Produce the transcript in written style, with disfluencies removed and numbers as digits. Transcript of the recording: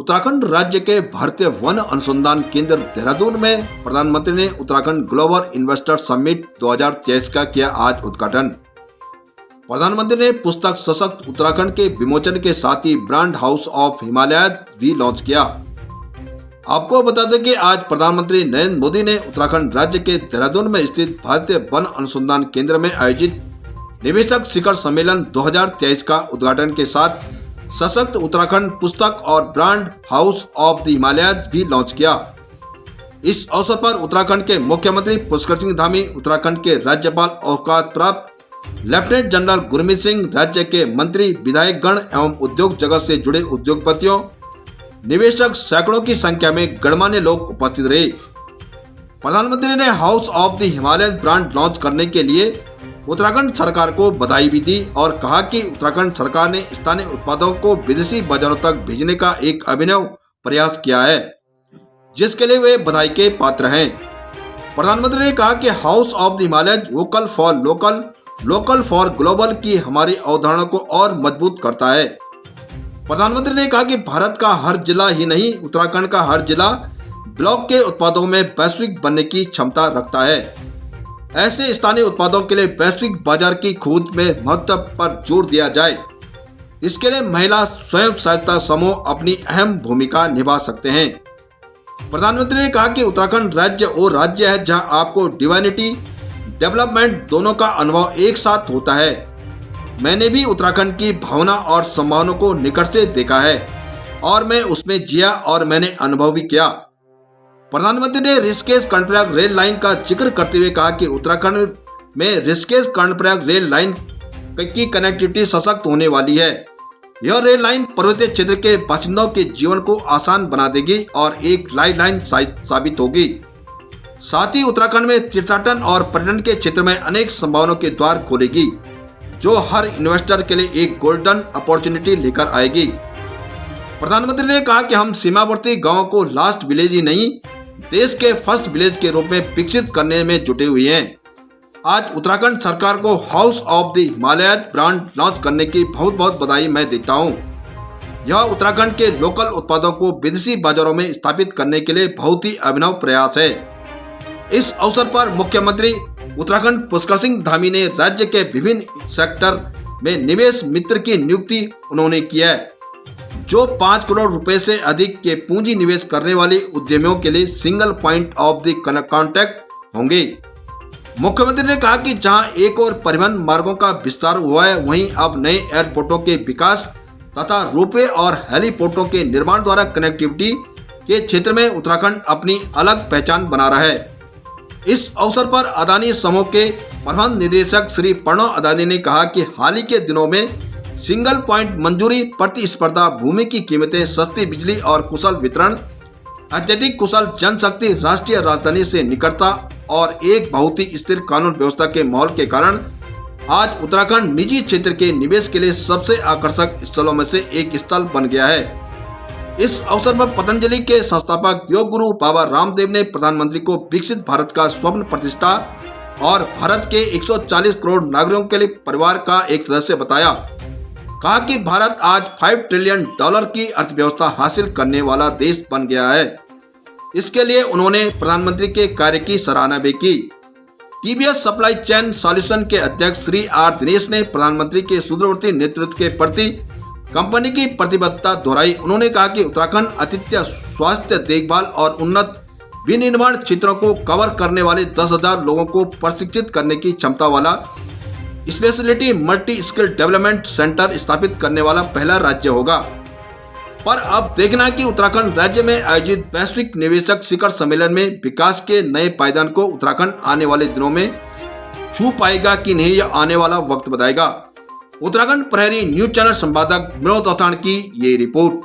उत्तराखंड राज्य के भारतीय वन अनुसंधान केंद्र देहरादून में प्रधानमंत्री ने उत्तराखंड ग्लोबल इन्वेस्टर समिट 2023 का किया आज उद्घाटन। प्रधानमंत्री ने पुस्तक सशक्त उत्तराखंड के विमोचन के साथ ही ब्रांड हाउस ऑफ हिमालय भी लॉन्च किया। आपको बता दें कि आज प्रधानमंत्री नरेंद्र मोदी ने उत्तराखंड राज्य के देहरादून में स्थित भारतीय वन अनुसंधान केंद्र में आयोजित निवेशक शिखर सम्मेलन 2023 का उद्घाटन के साथ सशक्त उत्तराखंड पुस्तक और brand house of the Himalaya भी लॉन्च किया। इस अवसर पर उत्तराखंड के मुख्यमंत्री पुष्कर सिंह धामी, उत्तराखंड के राज्यपाल औकात प्राप्त लेफ्टिनेंट जनरल गुरमीत सिंह, राज्य के मंत्री, विधायक गण एवं उद्योग जगत से जुड़े उद्योगपतियों, निवेशक, सैकड़ों की संख्या में गणमान्य लोग उपस्थित रहे। प्रधानमंत्री ने house of the Himalaya brand launch करने के लिए उत्तराखंड सरकार को बधाई भी दी और कहा कि उत्तराखंड सरकार ने स्थानीय उत्पादों को विदेशी बाजारों तक भेजने का एक अभिनव प्रयास किया है, जिसके लिए वे बधाई के पात्र हैं। प्रधानमंत्री ने कहा कि house of the Himalaya vocal for local, local for global की हमारी अवधारणा को और मजबूत करता है। प्रधानमंत्री ने कहा कि भारत का हर जिला ही नहीं, उत्तराखंड का हर जिला ब्लॉक के उत्पादों में वैश्विक बनने की क्षमता रखता है। ऐसे स्थानीय उत्पादों के लिए वैश्विक बाजार की खोज में महत्व पर जोर दिया जाए। इसके लिए महिला स्वयं सहायता समूह अपनी अहम भूमिका निभा सकते हैं। प्रधानमंत्री ने कहा कि उत्तराखंड राज्य वो राज्य है जहां आपको डिवाइनिटी, डेवलपमेंट दोनों का अनुभव एक साथ होता है। मैंने भी उत्तराखंड की भावना और संभावनाओं को निकट से देखा है और मैं उसमें जिया और मैंने अनुभव भी किया। प्रधानमंत्री ने ऋषिकेश कर्णप्रयाग रेल लाइन का जिक्र करते हुए कहा कि उत्तराखंड में ऋषिकेश कर्णप्रयाग रेल लाइन की कनेक्टिविटी सशक्त होने वाली है। यह रेल लाइन पर्वतीय क्षेत्र के बाशिंदों के जीवन को आसान बना देगी और एक लाइफलाइन साबित होगी। साथ ही उत्तराखंड में तीर्थाटन और पर्यटन के क्षेत्र में अनेक संभावनाओं के द्वार खोलेगी, जो हर इन्वेस्टर के लिए एक गोल्डन अपॉर्चुनिटी लेकर आएगी। प्रधानमंत्री ने कहा कि हम सीमावर्ती गांवों को लास्ट विलेज ही नहीं, देश के फर्स्ट विलेज के रूप में विकसित करने में जुटे हुए हैं। आज उत्तराखंड सरकार को house of the Himalaya brand launch करने की बहुत बहुत बधाई मैं देता हूं। यह उत्तराखंड के लोकल उत्पादों को विदेशी बाजारों में स्थापित करने के लिए बहुत ही अभिनव प्रयास है। इस अवसर पर मुख्यमंत्री उत्तराखंड पुष्कर सिंह धामी ने राज्य के विभिन्न सेक्टर में निवेश मित्र की नियुक्ति उन्होंने की है, जो 5 करोड़ रुपए से अधिक के पूंजी निवेश करने वाले उद्यमियों के लिए single point of the contact होंगे। मुख्यमंत्री ने कहा कि जहां एक और परिवहन मार्गों का विस्तार हुआ है, वहीं अब नए एयरपोर्टों के विकास तथा रोपवे और हेलीपोर्टों के निर्माण द्वारा कनेक्टिविटी के क्षेत्र में उत्तराखंड अपनी अलग पहचान बना रहा है। इस अवसर पर अदानी समूह के प्रबंध निदेशक श्री प्रणव अदानी ने कहा कि हाल ही के दिनों में सिंगल पॉइंट मंजूरी, प्रतिस्पर्धा, भूमि की कीमतें, सस्ती बिजली और कुशल वितरण, अत्यधिक कुशल जनशक्ति, राष्ट्रीय राजधानी से निकटता और एक बहुत ही स्थिर कानून व्यवस्था के माहौल के कारण आज उत्तराखंड निजी क्षेत्र के निवेश के लिए सबसे आकर्षक स्थलों में से एक स्थल बन गया है। इस अवसर पर पतंजलि के संस्थापक योग गुरु बाबा रामदेव ने प्रधानमंत्री को विकसित भारत का स्वप्न प्रतिष्ठा और भारत के 140 करोड़ नागरिकों के लिए परिवार का एक सदस्य बताया। कहा कि भारत आज $5 ट्रिलियन की अर्थव्यवस्था हासिल करने वाला देश बन गया है। इसके लिए उन्होंने प्रधानमंत्री के कार्य की सराहना भी की। टीवीएस सप्लाई चेन सॉल्यूशन के अध्यक्ष श्री आर दिनेश ने प्रधानमंत्री के सुदूरवर्ती नेतृत्व के प्रति कंपनी की प्रतिबद्धता दोहराई। उन्होंने कहा कि उत्तराखंड आतिथ्य, स्वास्थ्य देखभाल और उन्नत विनिर्माण क्षेत्रों को कवर करने वाले 10,000 लोगों को प्रशिक्षित करने की क्षमता वाला speciality multi skill development centre स्थापित करने वाला पहला राज्य होगा। पर अब देखना है कि उत्तराखंड राज्य में आयोजित वैश्विक निवेशक शिखर सम्मेलन में विकास के नए पायदान को उत्तराखंड आने वाले दिनों में छू पाएगा कि नहीं, यह आने वाला वक्त बताएगा। उत्तराखंड प्रहरी न्यूज चैनल संपादक विनोद औथाण की ये रिपोर्ट।